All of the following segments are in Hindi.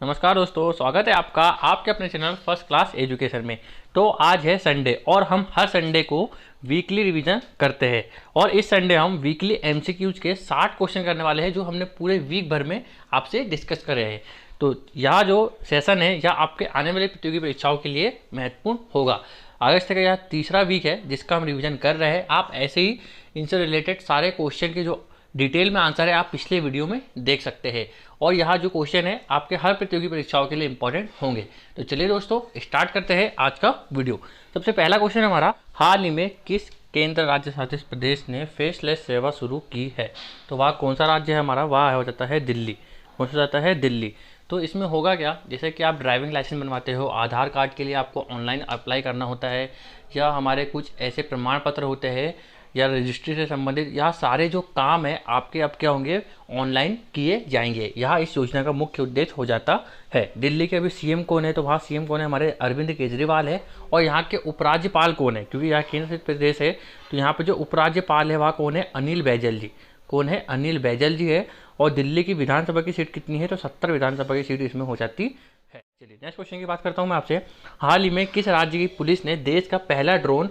नमस्कार दोस्तों, स्वागत है आपका आपके अपने चैनल फर्स्ट क्लास एजुकेशन में। तो आज है संडे और हम हर संडे को वीकली रिवीजन करते हैं और इस संडे हम वीकली एमसीक्यूज के 60 क्वेश्चन करने वाले हैं जो हमने पूरे वीक भर में आपसे डिस्कस करे हैं। तो यह जो सेशन है यह आपके आने वाले प्रतियोगी परीक्षाओं के लिए महत्वपूर्ण होगा। अगस्त का यह तीसरा वीक है जिसका हम रिवीजन कर रहे हैं। आप ऐसे ही इनसे रिलेटेड सारे क्वेश्चन के जो डिटेल में आंसर है आप पिछले वीडियो में देख सकते हैं और यहाँ जो क्वेश्चन है आपके हर प्रतियोगी परीक्षाओं के लिए इंपॉर्टेंट होंगे। तो चलिए दोस्तों स्टार्ट करते हैं आज का वीडियो। सबसे पहला क्वेश्चन हमारा, हाल ही में किस केंद्र राज्य शासित प्रदेश ने फेसलेस सेवा शुरू की है? तो वह कौन सा राज्य है हमारा? वह हो जाता है दिल्ली। कौन सा जाता है? दिल्ली। तो इसमें होगा क्या, जैसे कि आप ड्राइविंग लाइसेंस बनवाते हो, आधार कार्ड के लिए आपको ऑनलाइन अप्लाई करना होता है या हमारे कुछ ऐसे प्रमाण पत्र होते हैं या रजिस्ट्री से संबंधित, यह सारे जो काम है आपके अब क्या होंगे, ऑनलाइन किए जाएंगे। यह इस योजना का मुख्य उद्देश्य हो जाता है। दिल्ली के अभी सीएम कौन है? तो वहाँ सीएम कौन है? हमारे अरविंद केजरीवाल है। और यहाँ के उपराज्यपाल कौन है? क्योंकि यहाँ केंद्र शासित प्रदेश है तो यहाँ पे जो उपराज्यपाल है वह कौन है? अनिल बैजल जी। कौन है? अनिल बैजल जी है। और दिल्ली की विधानसभा की सीट कितनी है? तो 70 विधानसभा की सीट इसमें हो जाती है। चलिए नेक्स्ट क्वेश्चन की बात करता हूँ मैं आपसे। हाल ही में किस राज्य की पुलिस ने देश का पहला ड्रोन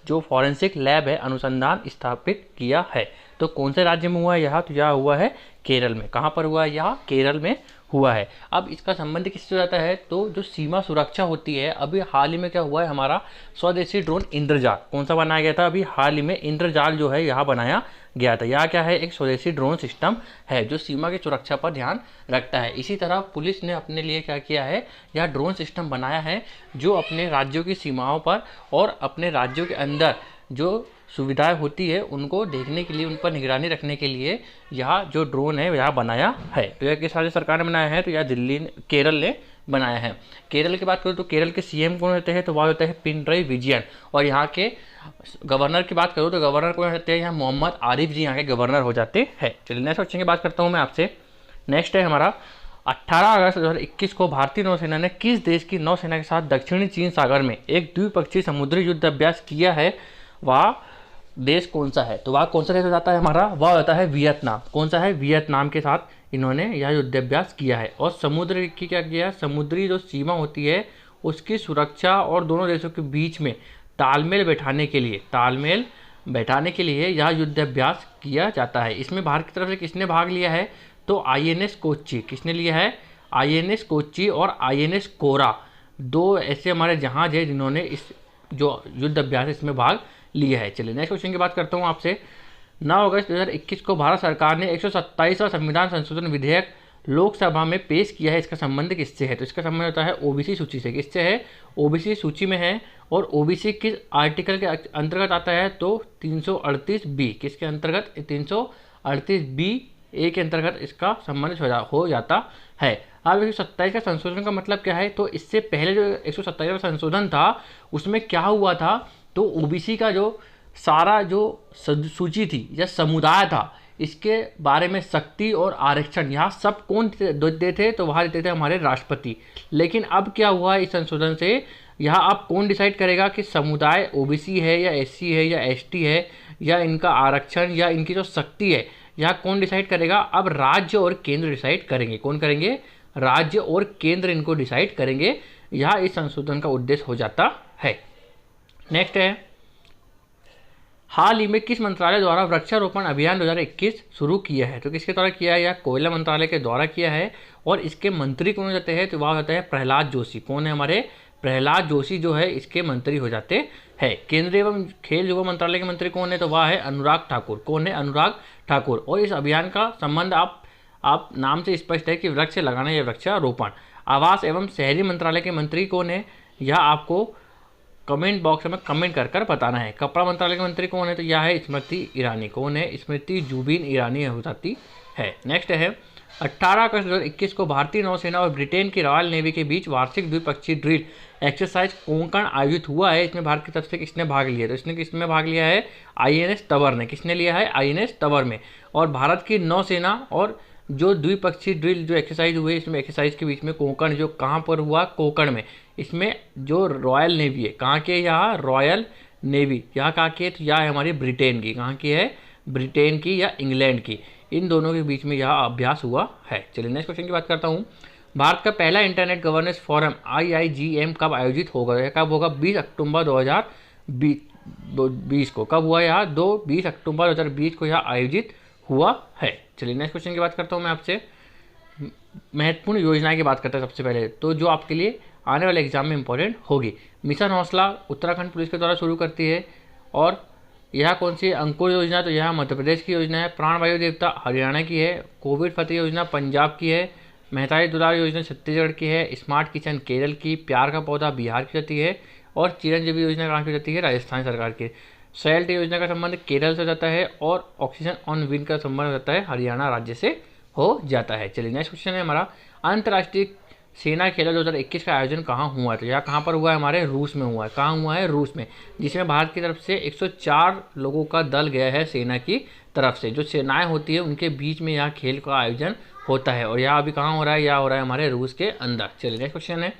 जो फॉरेंसिक लैब है अनुसंधान स्थापित किया है? तो कौन से राज्य में हुआ है यह? तो यह हुआ है केरल में। कहाँ पर हुआ है यह? केरल में हुआ है। अब इसका संबंध किससे जाता है? तो जो सीमा सुरक्षा होती है, अभी हाल ही में क्या हुआ है, हमारा स्वदेशी ड्रोन इंद्रजाल कौन सा बनाया गया था? अभी हाल ही में इंद्रजाल जो है यहाँ बनाया गया था। यह क्या है? एक स्वदेशी ड्रोन सिस्टम है जो सीमा की सुरक्षा पर ध्यान रखता है। इसी तरह पुलिस ने अपने लिए क्या किया है, यह ड्रोन सिस्टम बनाया है जो अपने राज्यों की सीमाओं पर और अपने राज्यों के अंदर जो सुविधाएं होती है उनको देखने के लिए, उन पर निगरानी रखने के लिए यह जो ड्रोन है यह बनाया है। तो यह किस राज्य सरकार ने बनाया है? तो यह केरल ने बनाया है। केरल की बात करूँ तो केरल के सीएम कौन होते हैं? तो वह होते हैं पिनरई विजयन। और यहाँ के गवर्नर की बात करूँ तो गवर्नर कौन होते हैं? यहाँ मोहम्मद आरिफ जी यहाँ के गवर्नर हो जाते हैं। चलिए नेक्स्ट क्वेश्चन की बात करता हूँ मैं आपसे। नेक्स्ट है हमारा, 18 अगस्त 2021 को भारतीय नौसेना ने किस देश की नौसेना के साथ दक्षिणी चीन सागर में एक द्विपक्षीय समुद्री युद्ध अभ्यास किया है? वह देश कौन सा है? तो वह कौन सा देश हो जाता है हमारा? वह होता है वियतनाम। कौन सा है? वियतनाम के साथ इन्होंने यह युद्धाभ्यास किया है। और समुद्र की क्या किया? समुद्री जो सीमा होती है उसकी सुरक्षा और दोनों देशों के बीच में तालमेल बैठाने के लिए यह युद्धाभ्यास किया जाता है। इसमें भारत की तरफ से किसने भाग लिया है? तो आईएनएस कोच्चि। किसने लिया है? आईएनएस कोच्चि और आईएनएस कोरा, दो ऐसे हमारे जहाज है जिन्होंने इस जो युद्ध अभ्यास इसमें भाग लिया है। चलिए नेक्स्ट क्वेश्चन की बात करता हूँ आपसे। 9 अगस्त 2021 को भारत सरकार ने 127वां संविधान संशोधन विधेयक लोकसभा में पेश किया है। इसका संबंध किससे है? तो इसका संबंध होता है ओबीसी सूची से। किससे है? ओबीसी सूची में है। और ओबीसी किस आर्टिकल के अंतर्गत आता है? तो 338 बी। किसके अंतर्गत? 338 बी ए के अंतर्गत इसका संबंध हो जाता है। अब 127 का संशोधन का मतलब क्या है? तो इससे पहले जो 127वां संशोधन था उसमें क्या हुआ था? तो ओबीसी का जो सारा जो सूची थी या समुदाय था इसके बारे में शक्ति और आरक्षण यहाँ सब कौन देते थे? तो वहाँ देते थे हमारे राष्ट्रपति। लेकिन अब क्या हुआ इस संशोधन से, यहाँ आप कौन डिसाइड करेगा कि समुदाय ओबीसी है या एससी है या एसटी है या इनका आरक्षण या इनकी जो शक्ति है, यहाँ कौन डिसाइड करेगा? अब राज्य और केंद्र डिसाइड करेंगे। कौन करेंगे? राज्य और केंद्र इनको डिसाइड करेंगे। यह इस संशोधन का उद्देश्य हो जाता है। नेक्स्ट है, हाल ही में किस मंत्रालय द्वारा वृक्षारोपण अभियान 2021 शुरू किया है? तो किसके द्वारा किया है? या कोयला मंत्रालय के द्वारा किया है। और इसके मंत्री कौन हो जाते हैं? तो वह होता है प्रहलाद जोशी। कौन है? हमारे प्रहलाद जोशी जो है इसके मंत्री हो जाते हैं। केंद्रीय एवं खेल युवा मंत्रालय के मंत्री कौन है? तो वह है अनुराग ठाकुर। कौन है? अनुराग ठाकुर। और इस अभियान का संबंध आप नाम से स्पष्ट है कि वृक्ष लगाना या वृक्षारोपण। आवास एवं शहरी मंत्रालय के मंत्री कौन है? यह आपको कमेंट बॉक्स में कमेंट कर बताना है। कपड़ा मंत्रालय के मंत्री कौन है? तो यह है स्मृति ईरानी। कौन है? स्मृति जुबिन ईरानी हो जाती है। नेक्स्ट है, 18 अगस्त 2021 को भारतीय नौसेना और ब्रिटेन की रॉयल नेवी के बीच वार्षिक द्विपक्षीय ड्रिल एक्सरसाइज कोंकण आयोजित हुआ है। इसमें भारत की तरफ से किसने भाग लिया? तो इसने किसमें भाग लिया है? आईएनएस तंवर ने। किसने लिया है? आईएनएस तंवर में। और भारत की नौसेना और जो द्विपक्षीय ड्रिल जो एक्सरसाइज हुए, इसमें एक्सरसाइज के बीच में कोंकण जो कहाँ पर हुआ? कोंकण में। इसमें जो रॉयल नेवी है, कहाँ के? यहाँ रॉयल नेवी यहाँ कहाँ की है? तो यह है हमारी ब्रिटेन की। कहाँ की है? ब्रिटेन की या इंग्लैंड की। इन दोनों के बीच में यह अभ्यास हुआ है। चलिए नेक्स्ट क्वेश्चन की बात करता हूँ। भारत का पहला इंटरनेट गवर्नेंस फोरम IIGM कब आयोजित होगा? कब होगा? 20 अक्टूबर 2020 को। कब हुआ? यहाँ 20 अक्टूबर 2020 को यह आयोजित हुआ है। चलिए नेक्स्ट क्वेश्चन की बात करता हूँ मैं आपसे। महत्वपूर्ण योजनाएं की बात करते हैं सबसे पहले, तो जो आपके लिए आने वाले एग्जाम में इंपॉर्टेंट होगी। मिशन हौसला उत्तराखंड पुलिस के द्वारा शुरू करती है, और यह कौन सी अंकुर योजना? तो यह मध्य प्रदेश की योजना है। प्राण वायु देवता हरियाणा की है। कोविड फतेह योजना पंजाब की है। मेहतारी दुलार योजना छत्तीसगढ़ की है। स्मार्ट किचन केरल की। प्यार का पौधा बिहार की जाती है। और चिरंजीवी योजना कहाँ की जाती है? राजस्थान सरकार की। सैल्ट योजना का संबंध केरल से हो जाता है, और ऑक्सीजन ऑन विंड का संबंध हो जाता है हरियाणा राज्य से हो जाता है। चलिए नेक्स्ट क्वेश्चन है हमारा, अंतर्राष्ट्रीय सेना खेल 2021 का आयोजन कहाँ हुआ है? तो यह कहाँ पर हुआ है? हमारे रूस में हुआ है। कहाँ हुआ है? रूस में, जिसमें भारत की तरफ से 104 लोगों का दल गया है सेना की तरफ से। जो सेनाएं होती है उनके बीच में यह खेल का आयोजन होता है, और यह अभी कहाँ हो रहा है? यह हो रहा है हमारे रूस के अंदर। चलिए नेक्स्ट क्वेश्चन है,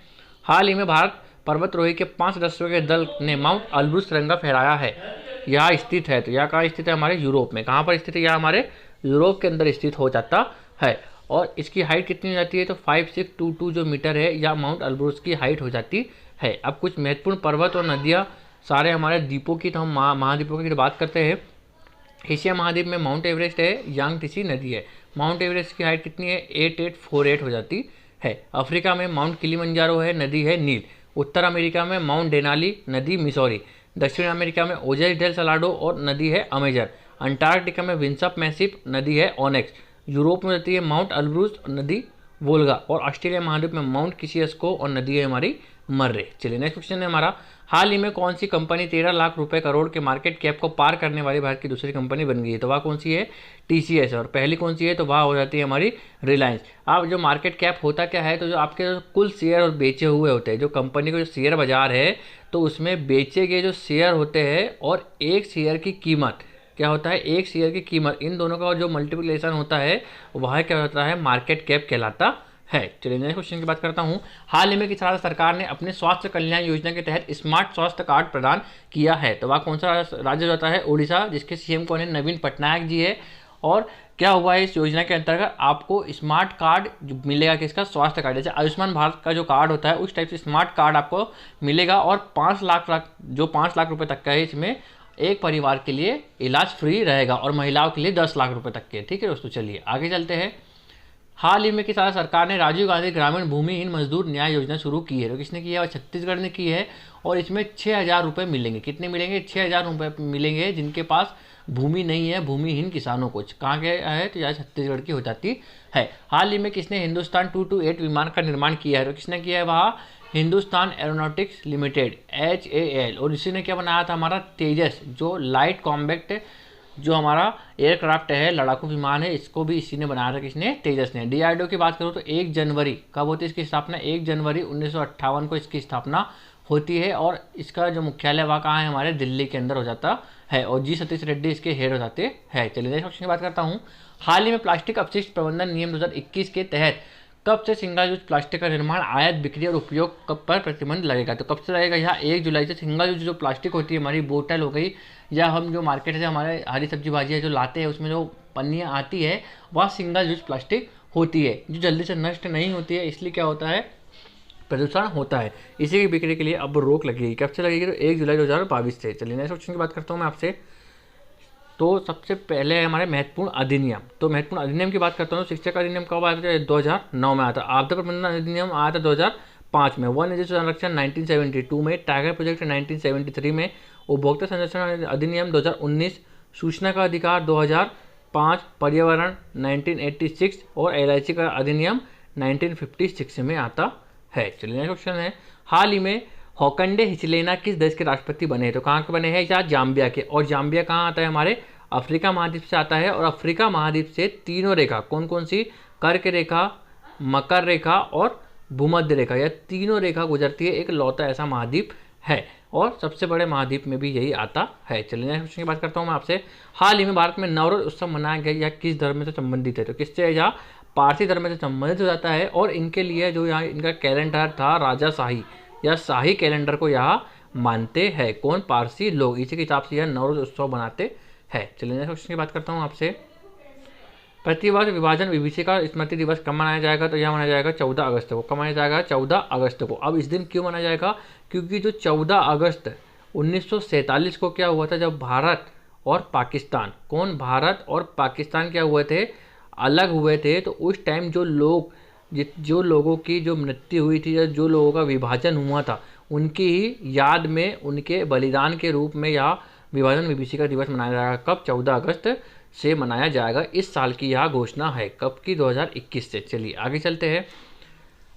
हाल ही में भारत पर्वतरोही के 5 सदस्यों के दल ने माउंट एल्ब्रूस तिरंगा फहराया है। यह स्थित है, तो यह कहाँ स्थित है? हमारे यूरोप में। कहाँ पर स्थित है? यह हमारे यूरोप के अंदर स्थित हो जाता है। और इसकी हाइट कितनी हो जाती है? तो 5622 जो मीटर है, या माउंट एल्ब्रूस की हाइट हो जाती है। अब कुछ महत्वपूर्ण पर्वत और नदियाँ सारे हमारे द्वीपों की, तो हम महाद्वीपों की बात करते हैं। एशिया महाद्वीप में माउंट एवरेस्ट है, यांगत्से नदी है। माउंट एवरेस्ट की हाइट कितनी है? 8848 हो जाती है। अफ्रीका में माउंट किलिमंजारो है, नदी है नील। उत्तर अमेरिका में माउंट डेनाली, नदी मिसौरी। दक्षिण अमेरिका में ओजेस डेल सलाडो और नदी है अमेजन। अंटार्कटिका में विंसप मैसिप, नदी है ओनेक्स। यूरोप में रहती है माउंट एल्ब्रूस, नदी वोल्गा। और ऑस्ट्रेलिया महाद्वीप में माउंट किसियस्को और नदी है हमारी मर्रे। चलिए नेक्स्ट क्वेश्चन है हमारा, हाल ही में कौन सी कंपनी 13 लाख रुपए करोड़ के मार्केट कैप को पार करने वाली भारत की दूसरी कंपनी बन गई है? तो वह कौन सी है? TCS। और पहली कौन सी है? तो वह हो जाती है हमारी रिलायंस। अब जो मार्केट कैप होता क्या है? तो जो आपके कुल शेयर और बेचे हुए होते हैं, जो कंपनी को जो शेयर बाजार है, तो उसमें बेचे गए जो शेयर होते हैं और एक शेयर की कीमत क्या होता है? एक शेयर की कीमत, इन दोनों का जो मल्टीप्लिकेशन होता है वह क्या होता है? मार्केट कैप कहलाता है। चलिए नेक्स्ट क्वेश्चन की बात करता हूँ। हाल ही में किस राज्य सरकार ने अपने स्वास्थ्य कल्याण योजना के तहत स्मार्ट स्वास्थ्य कार्ड प्रदान किया है? तो वह कौन सा राज्य होता है? उड़ीसा, जिसके CM कौन है? नवीन पटनायक जी है। और क्या हुआ है इस योजना के अंतर्गत? आपको स्मार्ट कार्ड मिलेगा, किसका? स्वास्थ्य कार्ड। जैसे आयुष्मान भारत का जो कार्ड होता है उस टाइप से स्मार्ट कार्ड आपको मिलेगा, और 5 लाख रुपए तक का है, इसमें एक परिवार के लिए इलाज फ्री रहेगा, और महिलाओं के लिए 10 लाख रुपए तक के। ठीक है दोस्तों, चलिए आगे चलते हैं। हाल ही में किस राज्य सरकार ने राजीव गांधी ग्रामीण भूमिहीन मजदूर न्याय योजना शुरू की है? तो किसने की है? और छत्तीसगढ़ ने की है। और इसमें 6000 रुपये मिलेंगे। कितने मिलेंगे? 6000 रुपये मिलेंगे जिनके पास भूमि नहीं है, भूमिहीन किसानों को। कहाँ के है? तो यह छत्तीसगढ़ की हो जाती है। हाल ही में किसने हिंदुस्तान 228 विमान का निर्माण किया है? तो किसने किया है? वहाँ हिंदुस्तान एरोनॉटिक्स लिमिटेड, HAL। और इसी ने क्या बनाया था? हमारा तेजस, जो लाइट कॉम्बैक्ट जो हमारा एयरक्राफ्ट है, लड़ाकू विमान है, इसको भी इसी ने बनाया था। किसने? तेजस ने। DRDO की बात करूँ तो 1 जनवरी कब होती है इसकी स्थापना? 1 जनवरी 1958 को इसकी स्थापना होती है। और इसका जो मुख्यालय वहाँ कहाँ है? हमारे दिल्ली के अंदर हो जाता है। और G सतीश रेड्डी इसके हेड हो जाते हैं। चलिए नेक्स्ट क्वेश्चन की बात करता हूँ। हाल ही में प्लास्टिक अपशिष्ट प्रबंधन नियम 2021 के तहत कब से सिंगल यूज प्लास्टिक का निर्माण, आयात, बिक्री और उपयोग पर प्रतिबंध लगेगा? तो कब से लगेगा? यहाँ 1 जुलाई से सिंगल यूज जो प्लास्टिक होती है, हमारी बोतल हो गई, या हम जो मार्केट से हमारे हरी सब्जी भाजियाँ जो लाते हैं उसमें जो पन्नियाँ आती है, वह सिंगल यूज प्लास्टिक होती है, जो जल्दी से नष्ट नहीं होती है। इसलिए क्या होता है? प्रदूषण होता है। इसी की बिक्री के लिए अब रोक लगेगी। कब से लगेगी? तो 1 जुलाई 2022 से। चलिए नेक्स्ट क्वेश्चन की बात करता हूँ मैं आपसे। तो सबसे पहले है हमारे महत्वपूर्ण अधिनियम। तो महत्वपूर्ण अधिनियम की बात करता हूँ। शिक्षक अधिनियम कब आया था? 2009 में आया था। आपदा प्रबंधन अधिनियम आया था 2005 में। वन्य जीव संरक्षण 1972 में। टाइगर प्रोजेक्ट 1973 में। उपभोक्ता संरक्षण अधिनियम 2019। सूचना का अधिकार 2005। पर्यावरण 1986। और LIC का अधिनियम 1956 में आता है। चलिए नेक्स्ट क्वेश्चन है, हाल ही में हॉकंडे हिचलेना किस देश के राष्ट्रपति बने हैं? तो कहाँ के बने हैं? या जाम्बिया के। और जाम्बिया कहाँ आता है? हमारे अफ्रीका महाद्वीप से आता है। और अफ्रीका महाद्वीप से तीनों रेखा कौन कौन सी? कर्क रेखा, मकर रेखा और भूमध्य रेखा, यह तीनों रेखा गुजरती है। एक लौता ऐसा महाद्वीप है, और सबसे बड़े महाद्वीप में भी यही आता है। चलिए नेक्स्ट क्वेश्चन की बात करता हूँ मैं आपसे। हाल ही में भारत में नवरोज उत्सव मनाया गया, यह किस धर्म से संबंधित है? तो किससे? या पारसी धर्म से संबंधित हो जाता है। और इनके लिए जो यहाँ इनका कैलेंडर था राजाशाही या शाही कैलेंडर को यहाँ मानते हैं। कौन? पारसी लोग। इसी के हिसाब से यह नवरोज उत्सव बनाते हैं। चलिए नेक्स्ट क्वेश्चन की बात करता हूँ आपसे। प्रतिवर्ष विभाजन विभीषिका स्मृति दिवस कब मनाया जाएगा? तो यह मनाया जाएगा 14 अगस्त को। कब मनाया जाएगा? 14 अगस्त को। अब इस दिन क्यों मनाया जाएगा? क्योंकि जो 14 अगस्त 1947 को क्या हुआ था, जब भारत और पाकिस्तान, कौन, भारत और पाकिस्तान क्या हुए थे, अलग हुए थे, तो उस टाइम जो लोगों की जो मृत्यु हुई थी या जो लोगों का विभाजन हुआ था, उनकी ही याद में, उनके बलिदान के रूप में यह विभाजन विभीषिका दिवस मनाया जाएगा। कब? 14 अगस्त से मनाया जाएगा। इस साल की यह घोषणा है। कब की? 2021 से। चलिए आगे चलते हैं।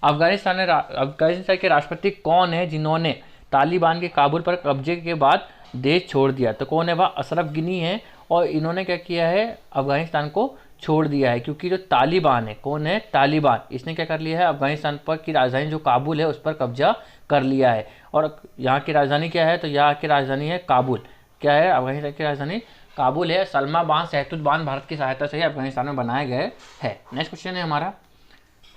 अफगानिस्तान के राष्ट्रपति कौन है जिन्होंने तालिबान के काबुल पर कब्जे के बाद देश छोड़ दिया? तो कौन है? वह अशरफ गनी है। और इन्होंने क्या किया है? अफगानिस्तान को छोड़ दिया है, क्योंकि जो तालिबान है, कौन है? तालिबान, इसने क्या कर लिया है? अफगानिस्तान पर की राजधानी जो काबुल है उस पर कब्जा कर लिया है। और यहाँ की राजधानी क्या है? तो यहाँ की राजधानी है काबुल। क्या है? अफगानिस्तान की राजधानी काबुल है। सलमा बांध, सहतूत बांध भारत की सहायता से ही अफगानिस्तान में बनाए गए हैं। नेक्स्ट क्वेश्चन है हमारा,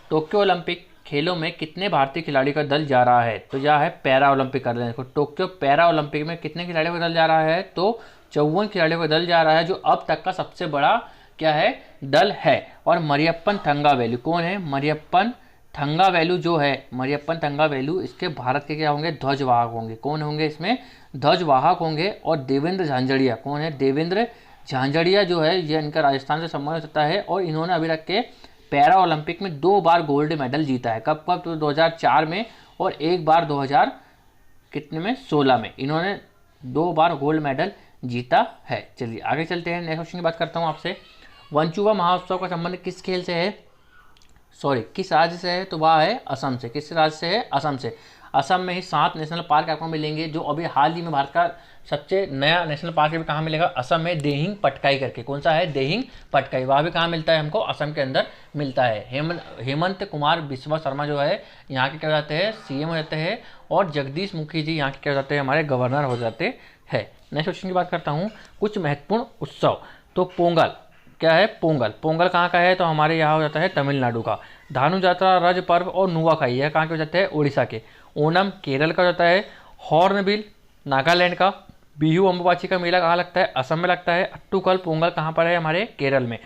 टोक्यो ओलंपिक खेलों में कितने भारतीय खिलाड़ी का दल जा रहा है? तो यह है पैरा ओलंपिक कर रहे हैं। टोक्यो पैरा ओलंपिक में कितने खिलाड़ियों का दल जा रहा है? तो 54 खिलाड़ियों का दल जा रहा है, जो अब तक का सबसे बड़ा क्या है? दल है। और मरियप्पन थंगावेलु, कौन है? मरियप्पन थंगावेलु जो है, मरियप्पन थंगावेलु, इसके भारत के क्या होंगे? ध्वजवाहक होंगे। कौन होंगे इसमें? ध्वजवाहक होंगे। और देवेंद्र झांझड़िया, कौन है? देवेंद्र झांझड़िया जो है, ये इनका राजस्थान से संबंधित होता है। और इन्होंने अभी तक के पैरा ओलंपिक में 2 बार गोल्ड मेडल जीता है। कब कब? तो 2004 में, और एक बार 2000 कितने में? 16 में। इन्होंने 2 बार गोल्ड मेडल जीता है। चलिए आगे चलते हैं। नेक्स्ट क्वेश्चन की बात करता हूँ आपसे। वंचुवा महोत्सव का संबंध किस खेल से है? किस राज्य से है? तो वह है असम से। किस राज्य से है? असम से। असम में ही 7 नेशनल पार्क आपको मिलेंगे, जो अभी हाल ही में भारत का सबसे नया नेशनल पार्क भी कहाँ मिलेगा? असम में देहिंग पटकाई करके। कौन सा है? देहिंग पटकाई। वह भी कहाँ मिलता है हमको? असम के अंदर मिलता है। हेमंत कुमार बिस्वा शर्मा जो है यहाँ के क्या हो जाते हैं? सीएम हो जाते हैं। और जगदीश मुखी जी यहाँ के क्या हो जाते हैं? हमारे गवर्नर हो जाते हैं। नेक्स्ट क्वेश्चन की बात करता हूँ, कुछ महत्वपूर्ण उत्सव। तो पोंगल, क्या है? पोंगल। पोंगल कहाँ का है? तो हमारे यहाँ हो जाता है तमिलनाडु का। धानु यात्रा, रज पर्व और नुआखाई, यह कहाँ के हो जाते हैं? उड़ीसा के। ओणम केरल का होता है। हॉर्नबिल नागालैंड का। बिहू अम्बुबाची का मेला कहाँ लगता है? असम में लगता है। अट्टूकल पोंगल कहाँ पर है? हमारे केरल में।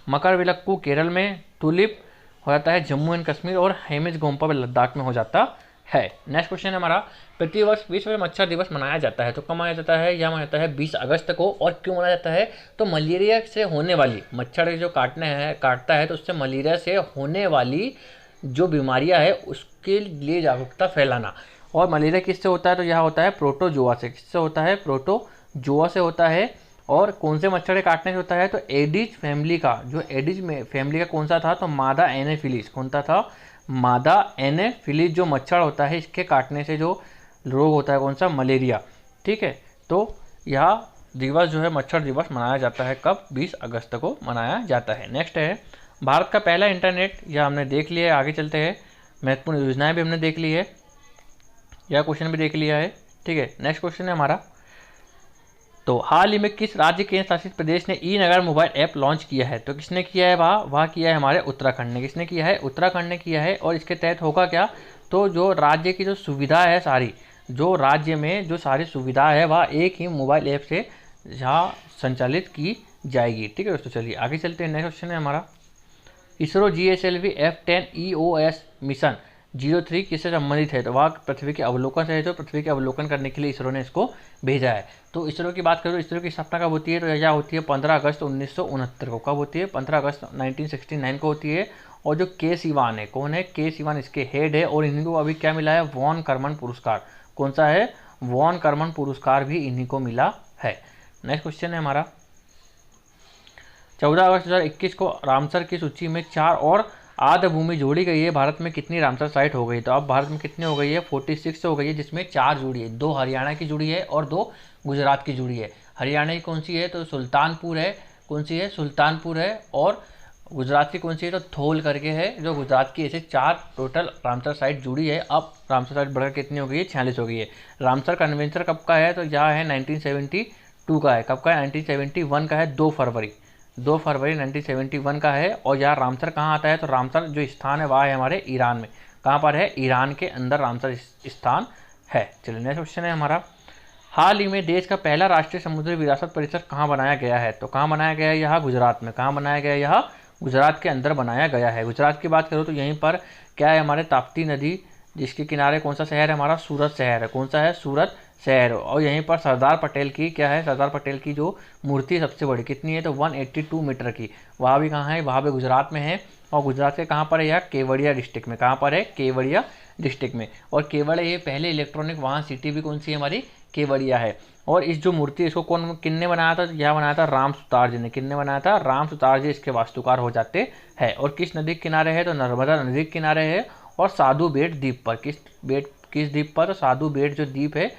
मकर विलक्कू केरल में। टुलिप हो जाता है जम्मू एंड कश्मीर। और हेमिज गोम्पा लद्दाख में हो जाता है। नेक्स्ट क्वेश्चन है हमारा, प्रतिवर्ष विश्व मच्छर दिवस मनाया जाता है। तो कब मनाया जाता है? यह मनाया जाता है 20 अगस्त को। और क्यों मनाया जाता है? तो मलेरिया से होने वाली, मच्छर जो काटता है तो उससे मलेरिया से होने वाली जो बीमारियां है उसके लिए जागरूकता फैलाना। और मलेरिया किससे होता है? तो यह होता है प्रोटोजोआ से। किससे होता है? प्रोटोजोआ से होता है। और कौन से मच्छर के काटने से होता है? तो एडिज फैमिली का, जो एडिज में फैमिली का कौन सा था? तो मादा एनेफिलीज। कौन सा था? मादा एनेफिलीज जो मच्छर होता है, इसके काटने से जो रोग होता है, कौन सा? मलेरिया। ठीक है, तो यह दिवस जो है मच्छर दिवस मनाया जाता है। कब? 20 अगस्त को मनाया जाता है। नेक्स्ट है, भारत का पहला इंटरनेट, यह हमने देख लिया है। आगे चलते हैं। महत्वपूर्ण योजनाएं भी हमने देख ली है, यह क्वेश्चन भी देख लिया है। ठीक है, नेक्स्ट क्वेश्चन है हमारा, तो हाल ही में किस राज्य केंद्र शासित प्रदेश ने ई नगर मोबाइल ऐप लॉन्च किया है? तो किसने किया है? वह किया है हमारे उत्तराखंड ने। किसने किया है? उत्तराखंड ने किया है। और इसके तहत होगा क्या? तो जो राज्य की जो सुविधा है सारी, जो राज्य में जो सारी सुविधा है वह एक ही मोबाइल ऐप से यहाँ संचालित की जाएगी। ठीक है दोस्तों, चलिए आगे चलते हैं। नेक्स्ट क्वेश्चन है हमारा, ISRO GSLV F10 EOS mission 03 किससे संबंधित है? तो वह पृथ्वी के अवलोकन से है, जो पृथ्वी के अवलोकन करने के लिए इसरो ने इसको भेजा है। तो इसरो की बात करो, इसरो की स्थापना कब होती है? तो यह होती है 15 अगस्त 1969 को। कब होती है? 15 अगस्त 1969 को होती है। और जो के सिवान है, कौन है? के सिवान इसके हेड है। और इन्हीं को अभी क्या मिला है? वॉन कर्मन पुरस्कार। कौन सा है? वॉन कर्मन पुरस्कार भी इन्हीं को मिला है। नेक्स्ट क्वेश्चन है हमारा, 14 अगस्त 2021 को रामसर की सूची में 4 और आर्द्र भूमि जोड़ी गई है। भारत में कितनी रामसर साइट हो गई? तो अब भारत में कितनी हो गई है? 46 हो गई है, जिसमें 4 जुड़ी है। 2 हरियाणा की जुड़ी है और 2 गुजरात की जुड़ी है। हरियाणा की कौन सी है? तो सुल्तानपुर है। कौन सी है? सुल्तानपुर है। और गुजरात की कौन सी है? तो थोल करके है, जो गुजरात की। ऐसे 4 टोटल रामसर साइट जुड़ी है। अब रामसर साइट बढ़कर कितनी हो गई है? 46 हो गई है। रामसर कन्वेंशन कब का है? तो यह है 1972 का है। कब का है? 1971 का है। 2 फरवरी 1971 का है। और यहाँ रामसर कहाँ आता है? तो रामसर जो स्थान है वह है हमारे ईरान में। कहाँ पर है? ईरान के अंदर रामसर स्थान है। चलिए नेक्स्ट क्वेश्चन है हमारा, हाल ही में देश का पहला राष्ट्रीय समुद्री विरासत परिसर कहाँ बनाया गया है? तो कहाँ बनाया गया है? यह गुजरात में। कहाँ बनाया गया है? यह गुजरात के अंदर बनाया गया है। गुजरात की बात करो तो यहीं पर क्या है, हमारे ताप्ती नदी जिसके किनारे कौन सा शहर है, हमारा सूरत शहर है। कौन सा है, सूरत शहर। और यहीं पर सरदार पटेल की क्या है, सरदार पटेल की जो मूर्ति सबसे बड़ी कितनी है, तो 182 मीटर की, वहाँ भी कहाँ है, वहाँ भी गुजरात में है। और गुजरात के कहाँ पर है, यह केवड़िया डिस्ट्रिक्ट में। कहाँ पर है, केवड़िया डिस्ट्रिक्ट में। और केवड़िया ये पहले इलेक्ट्रॉनिक वाहन सिटी भी कौन सी है, हमारी केवड़िया है। और इस जो मूर्ति इसको कौन किन्ने बनाया था, यह बनाया था राम सुतार जी ने। किन्ने बनाया था, राम सुतार जी इसके वास्तुकार हो जाते हैं। और किस नदी के किनारे है, तो नर्मदा नदी के किनारे है और साधु बेट द्वीप पर। किस द्वीप पर, तो साधु बेट जो द्वीप है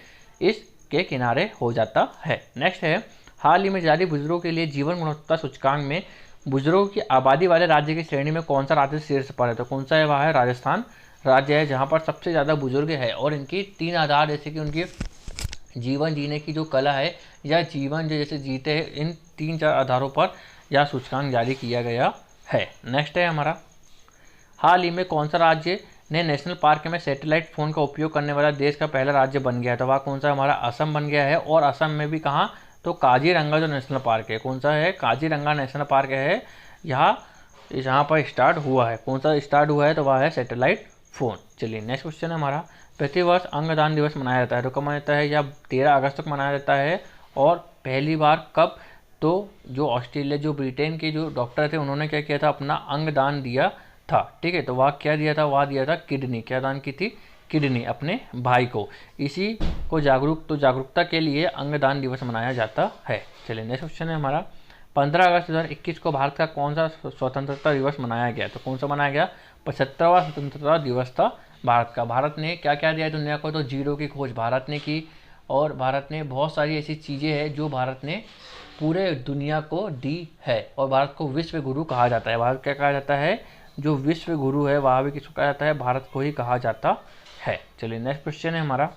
इसके किनारे हो जाता है। नेक्स्ट है, हाल ही में जारी बुजुर्गों के लिए जीवन गुणवत्ता सूचकांक में बुजुर्गों की आबादी वाले राज्य की श्रेणी में कौन सा राज्य शीर्ष पर है, तो कौन सा है, वह है राजस्थान राज्य है, जहाँ पर सबसे ज़्यादा बुजुर्ग है। और इनकी 3 आधार, जैसे कि उनकी जीवन जीने की जो कला है या जीवन जो जैसे जीते हैं, इन 3-4 आधारों पर यह सूचकांक जारी किया गया है। नेक्स्ट है हमारा, हाल ही में कौन सा राज्य ने नेशनल पार्क में सैटेलाइट फ़ोन का उपयोग करने वाला देश का पहला राज्य बन गया है, तो वह कौन सा, हमारा असम बन गया है। और असम में भी कहाँ, तो काजीरंगा जो नेशनल पार्क है, कौन सा है, काजीरंगा नेशनल पार्क है, यहाँ पर स्टार्ट हुआ है। कौन सा स्टार्ट हुआ है, तो वह है सैटेलाइट फ़ोन। चलिए नेक्स्ट क्वेश्चन है हमारा, प्रतिवर्ष अंगदान दिवस मनाया जाता है, तो कब मनाया जाता है, या 13 अगस्त को मनाया जाता है। और पहली बार कब, तो जो ऑस्ट्रेलिया, जो ब्रिटेन के जो डॉक्टर थे, उन्होंने क्या किया था, अपना अंगदान दिया था। ठीक है, तो वह क्या दिया था, वह दिया था किडनी। क्या दान की थी, किडनी, अपने भाई को। इसी को जागरूकता के लिए अंगदान दिवस मनाया जाता है। चलिए नेक्स्ट क्वेश्चन है हमारा, 15 अगस्त 2021 को भारत का कौन सा स्वतंत्रता दिवस मनाया गया, तो कौन सा मनाया गया, 75वां स्वतंत्रता दिवस था भारत का। भारत ने क्या क्या दिया दुनिया को, तो जीरो की खोज भारत ने की। और भारत ने बहुत सारी ऐसी चीज़ें हैं जो भारत ने पूरे दुनिया को दी है। और भारत को विश्व गुरु कहा जाता है। भारत क्या कहा जाता है, जो विश्व गुरु है वह भी किसको कहा जाता है, भारत को ही कहा जाता है। चलिए नेक्स्ट क्वेश्चन है हमारा,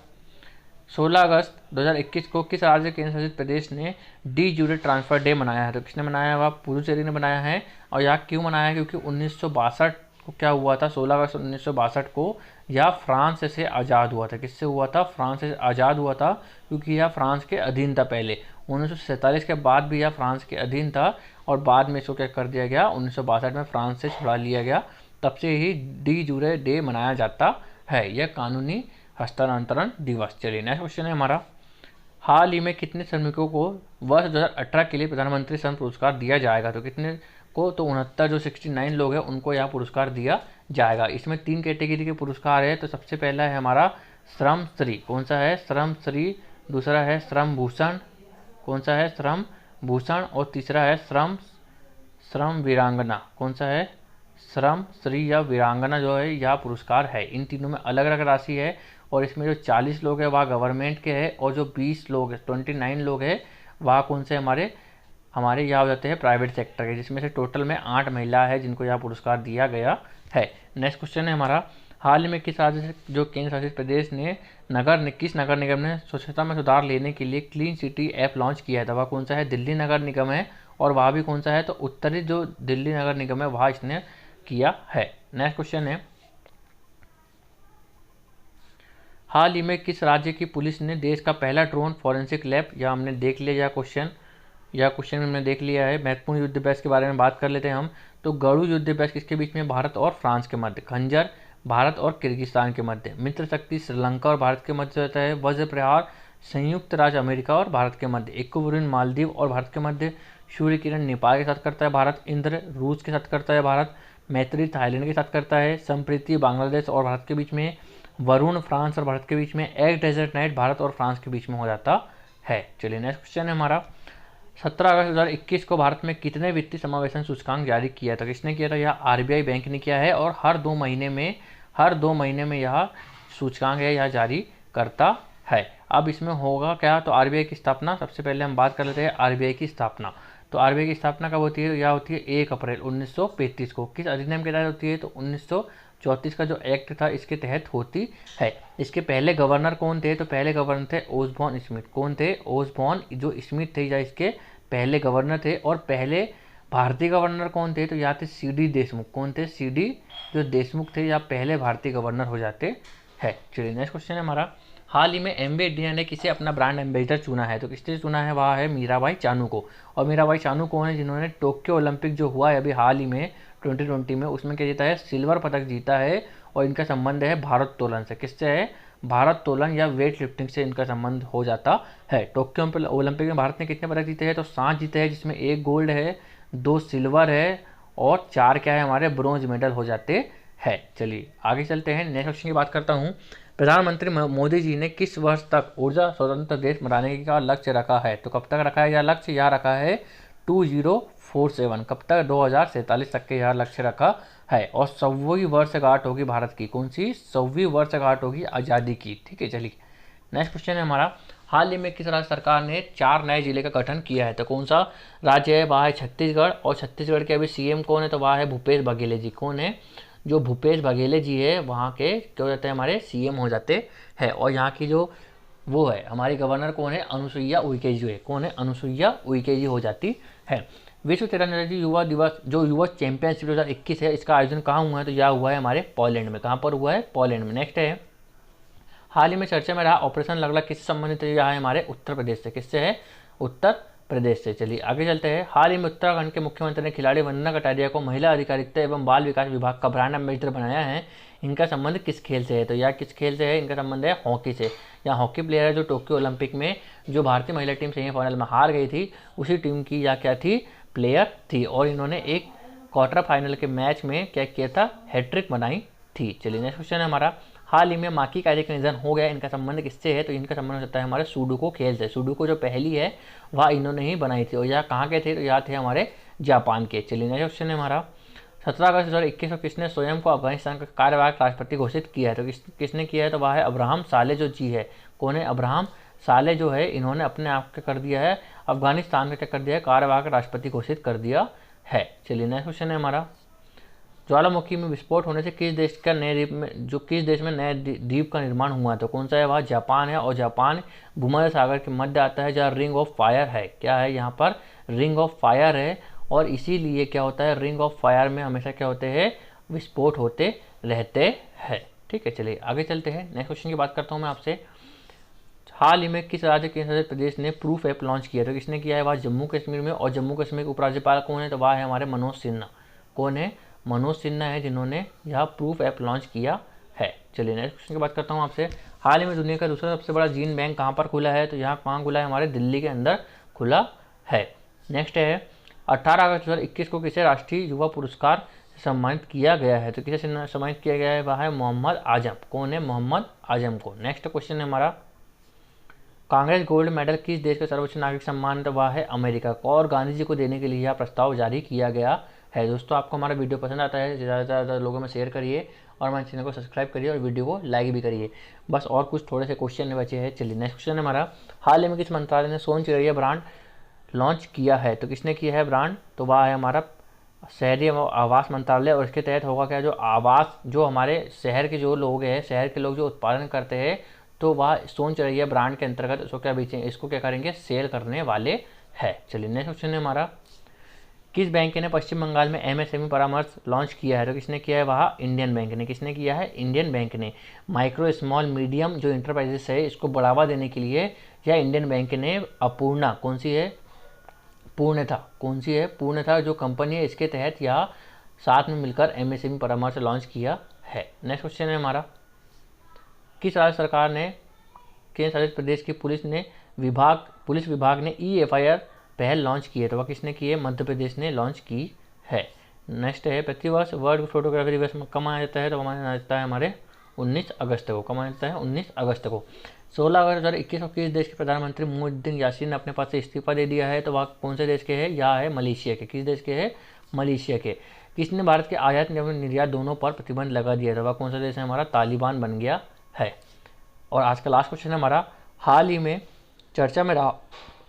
16 अगस्त 2021 को किस राज्य केंद्र शासित प्रदेश ने डी जूरे ट्रांसफर डे मनाया है, तो किसने मनाया, वह पुडुचेरी ने बनाया है। और यह क्यों मनाया है, क्योंकि 1962 को क्या हुआ था, 16 अगस्त 1962 को यह फ्रांस से आज़ाद हुआ था। किससे हुआ था, फ्रांस से आज़ाद हुआ था, क्योंकि यह फ्रांस के अधीन था पहले। 1947 के बाद भी यह फ्रांस के अधीन था और बाद में इसको क्या कर दिया गया, 1962 में फ्रांस से छुड़ा लिया गया। तब से ही डी जूरे डे मनाया जाता है, यह कानूनी हस्तांतरण दिवस। चलिए नेक्स्ट क्वेश्चन है हमारा, हाल ही में कितने श्रमिकों को वर्ष 2018 के लिए प्रधानमंत्री श्रम पुरस्कार दिया जाएगा, तो कितने को, तो 69 जो 69 लोग हैं उनको यह पुरस्कार दिया जाएगा। इसमें 3 कैटेगरी के पुरस्कार है। तो सबसे पहला है हमारा श्रम श्री। कौन सा है, श्रम श्री। दूसरा है श्रम भूषण। कौन सा है, श्रम भूषण। और तीसरा है श्रम वीरांगना। कौन सा है, श्रम श्री या वीरांगना जो है यह पुरस्कार है। इन तीनों में अलग अलग राशि है। और इसमें जो 40 लोग हैं वह गवर्नमेंट के हैं और जो 20 लोग हैं, 29 लोग हैं, वह कौन से हमारे यहाँ हो जाते हैं प्राइवेट सेक्टर के, जिसमें से टोटल में 8 महिला है जिनको यह पुरस्कार दिया गया है। नेक्स्ट क्वेश्चन है हमारा, हाल ही में किस राज्य से जो केंद्र शासित प्रदेश ने किस नगर निगम ने स्वच्छता में सुधार लेने के लिए क्लीन सिटी ऐप लॉन्च किया है, तो वह कौन सा है, दिल्ली नगर निगम है। और वह भी कौन सा है, तो उत्तरी जो दिल्ली नगर निगम है वहाँ इसने किया है। नेक्स्ट क्वेश्चन है, हाल ही में किस राज्य की पुलिस ने देश का पहला ड्रोन फॉरेंसिक लैब, या हमने देख लिया यह क्वेश्चन हमने देख लिया है। महत्वपूर्ण युद्ध अभ्यास के बारे में बात कर लेते हैं हम। तो गरुड़ युद्ध अभ्यास किसके बीच में, भारत और फ्रांस के मध्य। खंजर भारत और किर्गिस्तान के मध्य। मित्र शक्ति श्रीलंका और भारत के मध्य रहता है। वज्र प्रहार संयुक्त राज्य अमेरिका और भारत के मध्य। इक्विलिब्रियम मालदीव और भारत के मध्य। सूर्य किरण नेपाल के साथ करता है भारत। इंद्र रूस के साथ करता है भारत। मैत्री थाईलैंड के साथ करता है। संप्रीति बांग्लादेश और भारत के बीच में। वरुण फ्रांस और भारत के बीच में। एक डेजर्ट नाइट भारत और फ्रांस के बीच में हो जाता है। चलिए नेक्स्ट क्वेश्चन है हमारा, 17 अगस्त 2021 को भारत में कितने वित्तीय समावेशन सूचकांक जारी किया था, किसने किया था, यह आरबीआई बैंक ने किया है। और हर दो महीने में यह सूचकांक है यह जारी करता है। अब इसमें होगा क्या, तो आरबीआई की स्थापना, सबसे पहले हम बात कर लेते हैं आरबीआई की स्थापना। तो आरबीआई की स्थापना कब होती है, यह होती है 1 अप्रैल 1935 को। किस अधिनियम के तहत होती है, तो 1934 का जो एक्ट था इसके तहत होती है। इसके पहले गवर्नर कौन थे, तो पहले गवर्नर थे ओसबॉर्न स्मिथ। कौन थे, ओसबॉर्न जो स्मिथ थे या इसके पहले गवर्नर थे। और पहले भारतीय गवर्नर कौन थे, तो यहाँ थे सीडी देशमुख। कौन थे, सीडी जो देशमुख थे या पहले भारतीय गवर्नर हो जाते हैं। चलिए नेक्स्ट क्वेश्चन है हमारा, हाल ही में एमवे इंडिया ने किसे अपना ब्रांड एम्बेसडर चुना है, तो किसने चुना है, वह है मीराबाई चानू को। और मीराबाई चानू कौन है, जिन्होंने टोक्यो ओलंपिक जो हुआ है अभी हाल ही में 2020 में, उसमें क्या जीता है, सिल्वर पदक जीता है। और इनका संबंध है भारोत्तोलन से। किससे है, भारोत्तोलन या वेट लिफ्टिंग से इनका संबंध हो जाता है। टोक्यो ओलंपिक में भारत ने कितने पदक जीते हैं, तो 7 जीते हैं, जिसमें 1 गोल्ड है, 2 सिल्वर है और 4 क्या है, हमारे ब्रॉन्ज मेडल हो जाते हैं। चलिए आगे चलते हैं, नेक्स्ट क्वेश्चन की बात करता हूँ। प्रधानमंत्री मोदी जी ने किस वर्ष तक ऊर्जा स्वतंत्र देश बनाने का लक्ष्य रखा है, तो कब तक रखा है यह लक्ष्य, यह रखा है 2047, कब तक, 2047 तक के यह लक्ष्य रखा है। और 100वीं वर्षगांठ होगी भारत की, कौन सी, 100वीं वर्षगांठ होगी आज़ादी की। ठीक है, चलिए नेक्स्ट क्वेश्चन है हमारा। हाल ही में किस राज्य सरकार ने 4 नए जिले का गठन किया है, तो कौन सा राज्य है, वह है छत्तीसगढ़। और छत्तीसगढ़ के अभी सीएम कौन है, तो वह है भूपेश बघेल जी। कौन है, जो भूपेश बघेल जी है वहाँ के क्या हो जाते हैं, हमारे सीएम हो जाते हैं। और यहाँ की जो वो है हमारी गवर्नर कौन है, अनुसुईया उइके जी है। कौन है, अनुसुईया उइके जी हो जाती है। विश्व तीरंदाजी युवा दिवस जो युवा चैंपियनशिप 2021 है, इसका आयोजन कहाँ हुआ है, तो यह हुआ है हमारे पोलैंड में। कहाँ पर हुआ है, पोलैंड में। नेक्स्ट है, हाल ही में चर्चा में रहा ऑपरेशन लगड़ा किससे संबंधित है, यह है हमारे उत्तर प्रदेश से। किससे है, उत्तर प्रदेश से। चलिए आगे चलते हैं। हाल ही में उत्तराखंड के मुख्यमंत्री ने खिलाड़ी वंदना कटारिया को महिला अधिकारिता एवं बाल विकास विभाग का ब्रांड एम्बेसडर बनाया है। इनका संबंध किस खेल से है, तो यह किस खेल से है, इनका संबंध है हॉकी से। यह हॉकी प्लेयर है जो टोक्यो ओलंपिक में जो भारतीय महिला टीम सेमीफाइनल में हार गई थी, उसी टीम की या क्या थी, प्लेयर थी। और इन्होंने एक क्वार्टर फाइनल के मैच में क्या किया था, हैट्रिक बनाई थी। चलिए नेक्स्ट क्वेश्चन है हमारा। हाल ही में माकी कायदे का निधन हो गया, इनका संबंध किससे है, तो इनका संबंध हो सकता है हमारे सुडोकू खेल से। सुडोकू जो पहली है वह इन्होंने ही बनाई थी। और यह कहाँ के थे, तो यह थे हमारे जापान के। चलिए नेक्स्ट क्वेश्चन है हमारा। 17 अगस्त 2021 को किसने स्वयं को अफगानिस्तान का कार्यवाहक राष्ट्रपति घोषित किया है, तो किसने किया है, तो वह है अब्राहम साले जो जी है। कौन है, अब्राहम साले जो है, इन्होंने अपने आप क्या कर दिया है, अफगानिस्तान का क्या कर दिया है, कार्यवाहक राष्ट्रपति घोषित कर दिया है। चलिए नेक्स्ट क्वेश्चन है हमारा। ज्वालामुखी में विस्फोट होने से किस देश में नए द्वीप का निर्माण हुआ है, तो कौन सा है, वह जापान है। और जापान भूमध्य सागर के मध्य आता है, जहाँ रिंग ऑफ फायर है। क्या है, यहाँ पर रिंग ऑफ फायर है। और इसीलिए क्या होता है, रिंग ऑफ फायर में हमेशा क्या होते हैं, विस्फोट होते रहते हैं। ठीक है, चलिए आगे चलते हैं। नेक्स्ट क्वेश्चन की बात करता हूँ मैं आपसे। हाल ही में किस राज्य केंद्र शासित प्रदेश ने प्रूफ ऐप लॉन्च किया, तो किसने किया है, वह जम्मू कश्मीर में। और जम्मू कश्मीर के उपराज्यपाल कौन है, तो वह है हमारे मनोज सिन्हा। कौन है, मनोज सिन्हा है, जिन्होंने यह प्रूफ ऐप लॉन्च किया है। चलिए नेक्स्ट क्वेश्चन की बात करता हूँ आपसे। हाल ही में दुनिया का दूसरा सबसे बड़ा जीन बैंक कहाँ पर खुला है, तो यहाँ कहाँ खुला है, हमारे दिल्ली के अंदर खुला है। नेक्स्ट है, 18 अगस्त 2021 को किसे राष्ट्रीय युवा पुरस्कार सम्मानित किया गया है, तो किसे सम्मानित किया गया है, वह है मोहम्मद आजम। कौन है, मोहम्मद आजम को। नेक्स्ट क्वेश्चन है हमारा। कांग्रेस गोल्ड मेडल किस देश का सर्वोच्च नागरिक सम्मान, तो वह है अमेरिका का। और गांधी जी को देने के लिए यह प्रस्ताव जारी किया गया है। दोस्तों आपको हमारा वीडियो पसंद आता है, ज़्यादा से ज़्यादा लोगों में शेयर करिए और हमारे चैनल को सब्सक्राइब करिए और वीडियो को लाइक भी करिए। बस और कुछ थोड़े से क्वेश्चन बचे हैं। चलिए नेक्स्ट क्वेश्चन है हमारा। हाल ही में किस मंत्रालय ने सोन चिड़ैया ब्रांड लॉन्च किया है, तो किसने किया है ब्रांड, तो वह है हमारा शहरी आवास मंत्रालय। और इसके तहत होगा क्या, जो आवास जो हमारे शहर के जो लोग हैं, शहर के लोग जो उत्पादन करते हैं, तो वह सोन चिड़ैया ब्रांड के अंतर्गत इसको क्या बेचेंगे, इसको क्या करेंगे, सेल करने वाले हैं। चलिए नेक्स्ट क्वेश्चन है हमारा। किस बैंक ने पश्चिम बंगाल में एमएसएमई परामर्श लॉन्च किया है, तो किसने किया है, वह इंडियन बैंक ने। किसने किया है, इंडियन बैंक ने। माइक्रो स्मॉल मीडियम जो इंटरप्राइजेस है, इसको बढ़ावा देने के लिए यह इंडियन बैंक ने अपूर्णा, कौन सी है, पूर्णता, कौन सी है, पूर्णता जो कंपनी है, इसके तहत यह साथ में मिलकर एमएसएमई परामर्श लॉन्च किया है। नेक्स्ट क्वेश्चन है हमारा। किस राज्य सरकार ने केंद्र शासित प्रदेश की पुलिस विभाग ने EFIR पहल लॉन्च की है, तो वह किसने की है, मध्य प्रदेश ने लॉन्च की है। नेक्स्ट है, प्रतिवर्ष वर्ल्ड फोटोग्राफी दिवस कब मनाया जाता है, तो मनाया जाता है हमारे 19 अगस्त को। कब मनाया जाता है, 19 अगस्त को। 16 अगस्त 2021 को किस देश के प्रधानमंत्री मोहम्मद यासीन ने अपने पद से इस्तीफा दे दिया है, तो वह कौन से देश के है, यह है मलेशिया के। किस देश के है, मलेशिया के। किसने भारत के आयात एवं निर्यात दोनों पर प्रतिबंध लगा दिया, तो वह कौन सा देश है, हमारा तालिबान बन गया है। और आज का लास्ट क्वेश्चन है हमारा। हाल ही में चर्चा में रहा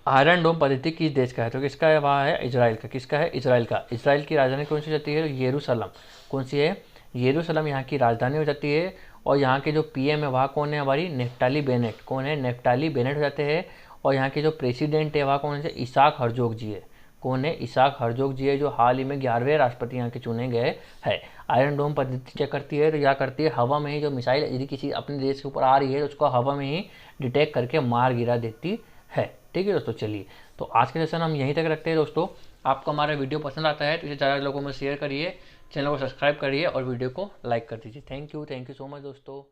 आयरन डोम पद्धति किस देश का है, तो किसका है, वह है इजराइल का। किसका है, इजराइल का। इजराइल की राजधानी कौन सी जाती है, यरूशलेम। कौन सी है, यरूशलेम यहाँ की राजधानी हो जाती है। और यहाँ के जो PM है वह कौन है, हमारी नेफ्ताली बेनेट। कौन है, नेफ्ताली बेनेट हो जाते हैं। और यहाँ के जो प्रेसिडेंट है वह कौन है, इसाक हर्जोग जी है। कौन है? इसाक हर्जोग जी है, जो हाल ही में 11वें राष्ट्रपति यहाँ के चुने गए हैं। आयरन डोम पद्धति क्या करती है? तो क्या करती है, हवा में ही जो मिसाइल यदि किसी अपने देश के ऊपर आ रही है तो उसको हवा में ही डिटेक्ट करके मार गिरा देती है। ठीक है दोस्तों, चलिए तो आज के सेशन हम यहीं तक रखते हैं दोस्तों। आपको हमारा वीडियो पसंद आता है तो इसे ज़्यादा लोगों में शेयर करिए, चैनल को सब्सक्राइब करिए और वीडियो को लाइक कर दीजिए। थैंक यू सो मच दोस्तों।